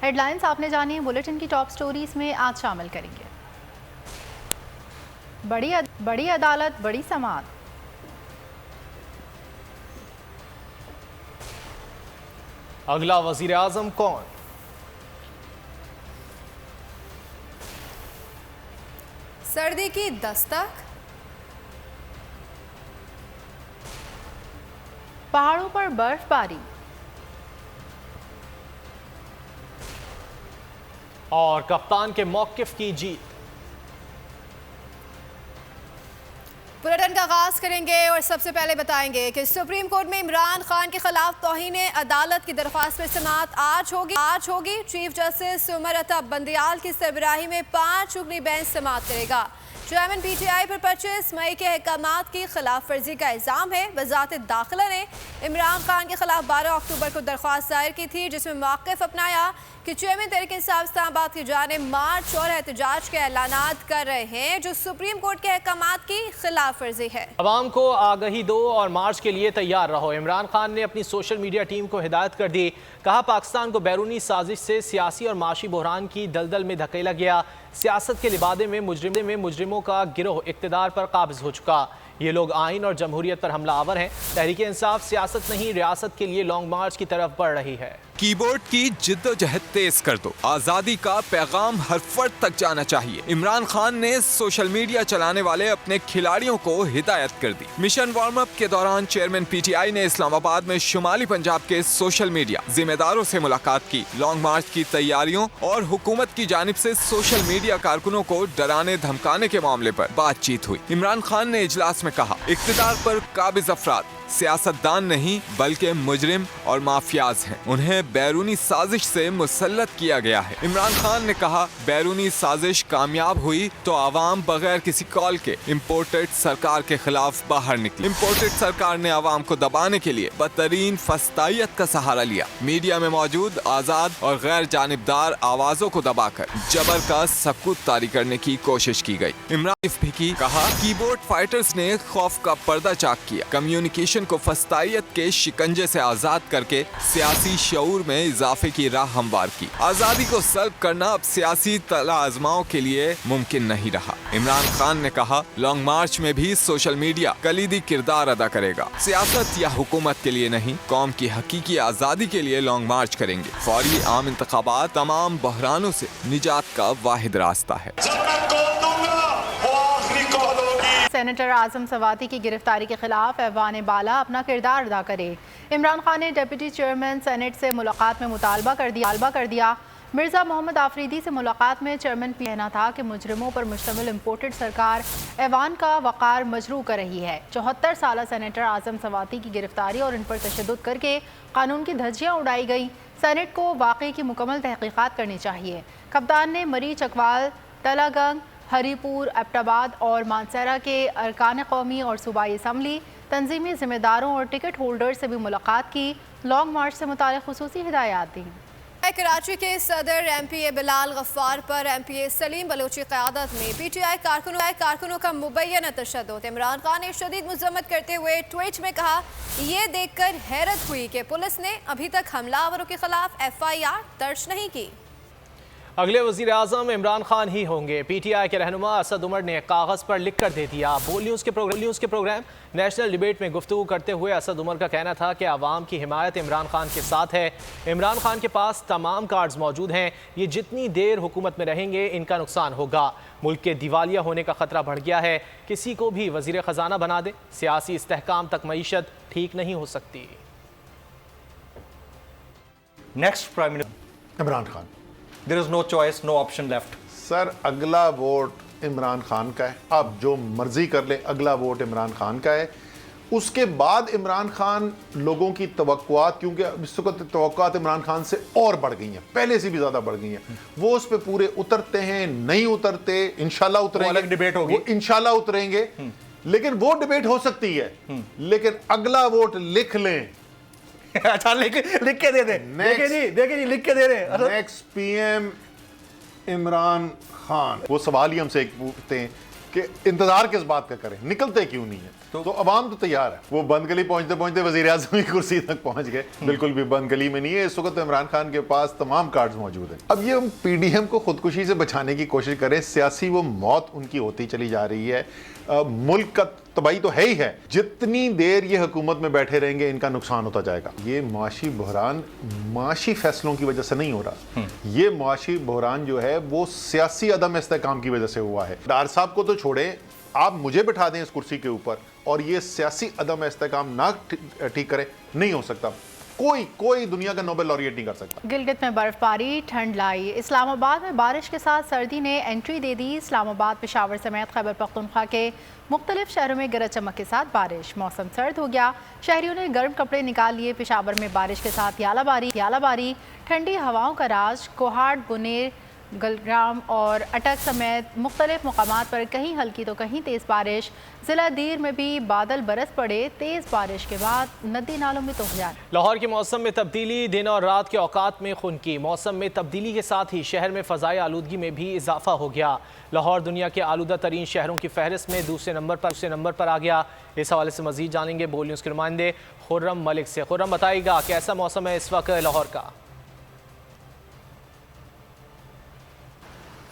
Headlines आपने जानी, bulletin की टॉप स्टोरीज में आज शामिल करेंगे। बड़ी अदालत, बड़ी समाअत। अगला वजीर आजम कौन? सर्दी की दस्तक। पहाड़ों पर बर्फबारी। और कप्तान के मौकिफ की जीत। बुलेटिन का आगाज करेंगे और सबसे पहले बताएंगे कि सुप्रीम कोर्ट में इमरान खान के खिलाफ तौहीन अदालत की दरख्वास्त पर समाअत आज होगी। चीफ जस्टिस उमर अता बंदियाल की सरबराही में 5 रुकनी बेंच समाअत करेगा। चेयरमैन PTI पर 25 मई के अहकामात की खिलाफ वर्जी का इल्जाम है। वजारत दाखिला ने इमरान खान के खिलाफ 12 अक्टूबर को दरख्वास्त दायर की थी, जिसमें मौक़िफ़ अपनाया कि चेयरमैन तहरीक-ए-इंसाफ इस्लामाबाद की जानिब मार्च और एहतजाज के ऐलानात कर रहे हैं, जो सुप्रीम कोर्ट के अहकामात की खिलाफ वर्जी है। अवाम को आगाही दो और मार्च के लिए तैयार रहो। इमरान खान ने अपनी सोशल मीडिया टीम को हिदायत कर दी। कहा, पाकिस्तान को बैरूनी साजिश से सियासी और माशी बहरान की दलदल में धकेला गया। सियासत के लिबादे में मुजरिमों का गिरोह इक़्तिदार पर काबिज हो चुका। ये लोग आइन और जमहूरियत पर हमला आवर हैं। तहरीक-ए-इंसाफ सियासत नहीं, रियासत के लिए लॉन्ग मार्च की तरफ बढ़ रही है। कीबोर्ड की जिद्दोजहद तेज कर दो। आजादी का पैगाम हर फर्द तक जाना चाहिए। इमरान खान ने सोशल मीडिया चलाने वाले अपने खिलाड़ियों को हिदायत कर दी। मिशन वार्म अप के दौरान चेयरमैन PTI ने इस्लामाबाद में शुमाली पंजाब के सोशल मीडिया जिम्मेदारों से मुलाकात की। लॉन्ग मार्च की तैयारियों और हुकूमत की जानिब से सोशल मीडिया कारकुनों को डराने धमकाने के मामले पर बातचीत हुई। इमरान खान ने इजलास में कहा, इक़्तिदार पर काबिज अफराद सियासतदान नहीं बल्कि मुजरिम और माफियाज हैं। उन्हें बैरूनी साजिश से मुसल्लत किया गया है। इमरान खान ने कहा, बैरूनी साजिश कामयाब हुई तो आवाम बगैर किसी कॉल के इम्पोर्टेड सरकार के खिलाफ बाहर निकली। इम्पोर्टेड सरकार ने आवाम को दबाने के लिए बदतरीन फस्तायत का सहारा लिया। मीडिया में मौजूद आजाद और गैर जानिबदार आवाजों को दबाकर जबर का सकूत तारी करने की कोशिश की गई। इमरान भी की कहा, कीबोर्ड फाइटर्स ने खौफ का पर्दा चाक किया। कम्युनिकेशन को फस्तायत के शिकंजे से आजाद करके सियासी शऊर में इजाफे की राह हमवार की। आजादी को सल्ब करना अब सियासी तलाज़माओं के लिए मुमकिन नहीं रहा। इमरान खान ने कहा, लॉन्ग मार्च में भी सोशल मीडिया कलीदी किरदार अदा करेगा। सियासत या हुकूमत के लिए नहीं, कौम की हकीकी आजादी के लिए लॉन्ग मार्च करेंगे। फौरी आम इंतखाबात तमाम बहरानों से निजात का वाहिद रास्ता है। सेनेटर आजम सवाती की गिरफ्तारी के खिलाफ ऐवान बाला अपना किरदार अदा करे। इमरान खान ने डिप्टी चेयरमैन सेनेट से मुलाकात में मुतालबा कर दिया। मिर्ज़ा मोहम्मद आफरीदी से मुलाकात में चेयरमैन कहना था कि मुजरिमों पर मुश्तमिल इम्पोर्टेड सरकार ऐवान का वक़ार मजरू कर रही है। 74 साल सेनेटर आजम सवाती की गिरफ्तारी और इन पर तशद्दुद करके कानून की धज्जियाँ उड़ाई गई। सेनेट को वाक़े की मुकम्मल तहक़ीक़ात करनी चाहिए। कप्तान ने मरी, चकवाल, तलागंग, हरीपुर, एबटाबाद और मानसरा के अरकान कौमी और सूबाई असम्बली, तंजीमी जिम्मेदारों और टिकट होल्डर से भी मुलाकात की। लॉन्ग मार्च से मुताल्लिक़ खुसूसी हिदायत दी। कराची के सदर MPA बिलाल गफ्फार पर MPA सलीम बलोची क़यादत में PTI कारकुनों का मुबैना तशद्दुद। इमरान खान ने शदीद मज़म्मत करते हुए ट्वीट में कहा, ये देखकर हैरत हुई कि पुलिस ने अभी तक हमलावरों के खिलाफ FIR दर्ज नहीं की। अगले वज़ीर आज़म इमरान खान ही होंगे। PTI के रहनुमा असद उमर ने कागज़ पर लिख कर दे दिया। बोल न्यूज़ के प्रोग्राम नेशनल डिबेट में गुफ्तगू करते हुए असद उमर का कहना था कि आवाम की हिमायत इमरान खान के साथ है। इमरान खान के पास तमाम कार्ड्स मौजूद हैं। ये जितनी देर हुकूमत में रहेंगे इनका नुकसान होगा। मुल्क के दिवालिया होने का खतरा बढ़ गया है। किसी को भी वज़ीर ख़जाना बना दे, सियासी इस्तेहकाम तक मईशत ठीक नहीं हो सकती। Next prime minister Imran Khan. There is no choice, no option left. Sir, अगला वोट इमरान खान का है। आप जो मर्जी कर ले, अगला वोट इमरान खान का है। उसके बाद इमरान खान लोगों की तवक्कुआत, क्योंकि इस वक्त तवक्कुआत इमरान खान से और बढ़ गई हैं, पहले से भी ज्यादा बढ़ गई हैं। वो उस पर पूरे उतरते हैं, नहीं उतरते, इंशाल्लाह उतरेंगे। अलग डिबेट होगी, वो इंशाल्लाह उतरेंगे। लेकिन वो डिबेट हो सकती है। लेकिन अगला वोट लिख लें। अच्छा, लिख के दे दे। देखिए जी, लिख के दे रहे। Next PM Imran Khan. वो सवाल ही हमसे पूछते हैं कि इंतजार किस बात का करें, निकलते क्यों नहीं है। तो अवाम तो तैयार है। वो बंद गली पहुंचते पहुंचते वजीर आज़म की कुर्सी तक पहुंच गए, बिल्कुल भी बंद गली में नहीं है। इस वक्त इमरान खान के पास तमाम कार्ड्स मौजूद हैं। अब ये हम पीडीएम को खुदकुशी से बचाने की कोशिश करें, सियासी वो मौत उनकी होती चली जा रही है। मुल्क का तबाही तो है ही है। जितनी देर ये हुकूमत में बैठे रहेंगे इनका नुकसान होता जाएगा। ये मुआशी बहरान मुआशी फैसलों की वजह से नहीं हो रहा, ये मुआशी बहरान जो है वो सियासी अदम इस्तेहकाम की वजह से हुआ है। डार साहब को तो छोड़े, आप मुझे बिठा दें इस कुर्सी के ऊपर और ये सियासी अदम इस्तेहकाम ना ठीक करे, नहीं हो सकता। कोई दुनिया का नोबेल लॉरिएट नहीं कर सकता। गिलगित में बर्फबारी, ठंड लाई। इस्लामाबाद में बारिश के साथ सर्दी ने एंट्री दे दी। इस्लामाबाद, पेशावर समेत खैबर पख्तूनख्वा के मुख्तलिफ शहरों में गरज चमक के साथ बारिश। मौसम सर्द हो गया, शहरियों ने गर्म कपड़े निकाल लिए। पेशावर में बारिश के साथ यालाबारी, ठंडी हवाओं का राज। कोहाट, बुनेर, गलग्राम और अटक समेत मुख्तलिफ मकामात पर कहीं हल्की तो कहीं तेज़ बारिश। ज़िला दीर में भी बादल बरस पड़े। तेज़ बारिश के बाद नदी नालों में तूफ़ान। लाहौर के मौसम में तब्दीली, दिन और रात के औकात में खुनकी। मौसम में तब्दीली के साथ ही शहर में फ़ज़ाई आलूदगी में भी इजाफा हो गया। लाहौर दुनिया के आलूदा तरीन शहरों की फहरिस्त में दूसरे नंबर पर आ गया। इस हवाले से मज़ीद जानेंगे बोल न्यूज़ के नुमाइंदे खुर्रम मलिक से। खुर्रम, बताइएगा कैसा मौसम है इस वक्त लाहौर का?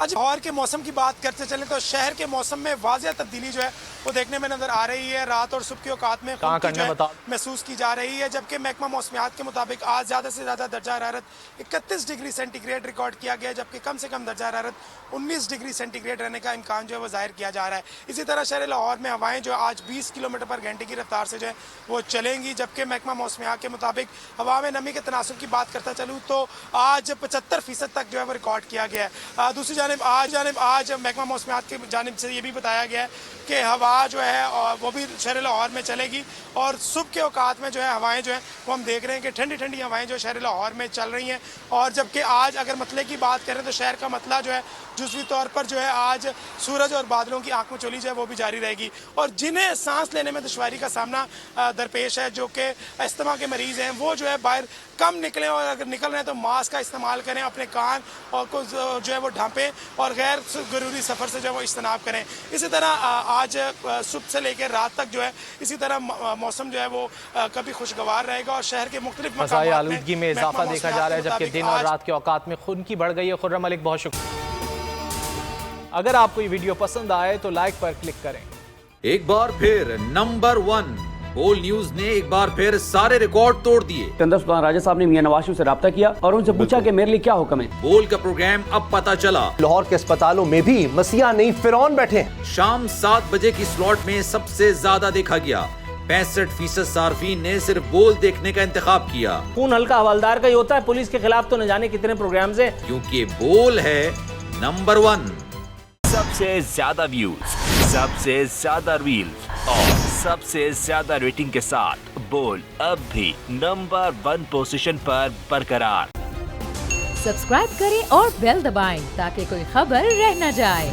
आज लाहौर के मौसम की बात करते चलें तो शहर के मौसम में वाज़िया तब्दीली जो है वो देखने में नजर आ रही है। रात और सुबह के औकात में महसूस की जा रही है, जबकि महकमा मौसमियात के मुताबिक आज ज़्यादा से ज़्यादा दर्जा हरारत 31 डिग्री सेंटीग्रेड रिकॉर्ड किया गया, जबकि कम से कम दर्जा हरारत 19 डिग्री सेंटीग्रेड रहने का इम्कान जो है वो जाहिर किया जा रहा है। इसी तरह शहर लाहौर में हवाएं जो आज 20 किलोमीटर पर घंटे की रफ्तार से जो है वो चलेंगी, जबकि महकमा मौसमियात के मुताबिक हवा में नमी के तनासुब की बात करता चलूँ तो आज 75% तक जो है वो रिकॉर्ड किया गया है। दूसरी जानिब आज महकमा मौसमियात की जानिब से ये भी बताया गया है कि हवा जो है वो भी शहर लाहौर में चलेगी और सुबह के औकात में जो है हवाएं जो है वो हम देख रहे हैं कि ठंडी ठंडी हवाएं जो शहर लाहौर में चल रही हैं। और जबकि आज अगर मतले की बात करें तो शहर का मतला जो है जुज़वी तौर पर जो है आज सूरज और बादलों की आंख में चोली जो है वो भी जारी रहेगी। और जिन्हें सांस लेने में दुश्वारी का सामना दरपेश है, जो कि अस्थमा के मरीज़ हैं, वो जो है बाहर कम निकलें और अगर निकल रहे हैं तो मास्क का इस्तेमाल करें, अपने कान और को जो है वो ढांपें और गैर ज़रूरी सफ़र से जो है वो इज्तनाब करें। इसी तरह आज सुबह से लेकर रात तक जो है इसी तरह मौसम जो है वो कभी खुशगवार रहेगा और शहर के मुख्तलिफ फ़ज़ाई आलूदगी में इजाफा देखा जा रहा है, जबकि दिन और रात के औकात में खुनकी बढ़ गई है। खुर्रम मलिक, बहुत शुक्रिया। अगर आपको ये वीडियो पसंद आए तो लाइक पर क्लिक करें। एक बार फिर नंबर 1 बोल न्यूज ने एक बार फिर सारे रिकॉर्ड तोड़ दिए। सिकंदर सुल्तान राजा साहब ने मियां नवाज शरीफ से रब्ता किया और उनसे पूछा कि मेरे लिए क्या हुक्म है। बोल का प्रोग्राम अब पता चला, लाहौर के अस्पतालों में भी मसीहा नहीं फिरौन बैठे। शाम 7 बजे की स्लॉट में सबसे ज्यादा देखा गया। 65% सार्फिन ने सिर्फ बोल देखने का इंतखाब किया। खून हल्का हवलदार का ही होता है, पुलिस के खिलाफ तो न जाने कितने प्रोग्राम्स हैं, क्योंकि बोल है नंबर 1। सबसे ज्यादा व्यूज, सबसे ज्यादा रील्स और सबसे ज्यादा रेटिंग के साथ बोल अब भी नंबर 1 पोजीशन पर बरकरार। सब्सक्राइब करें और बेल दबाएं ताकि कोई खबर रह न जाए।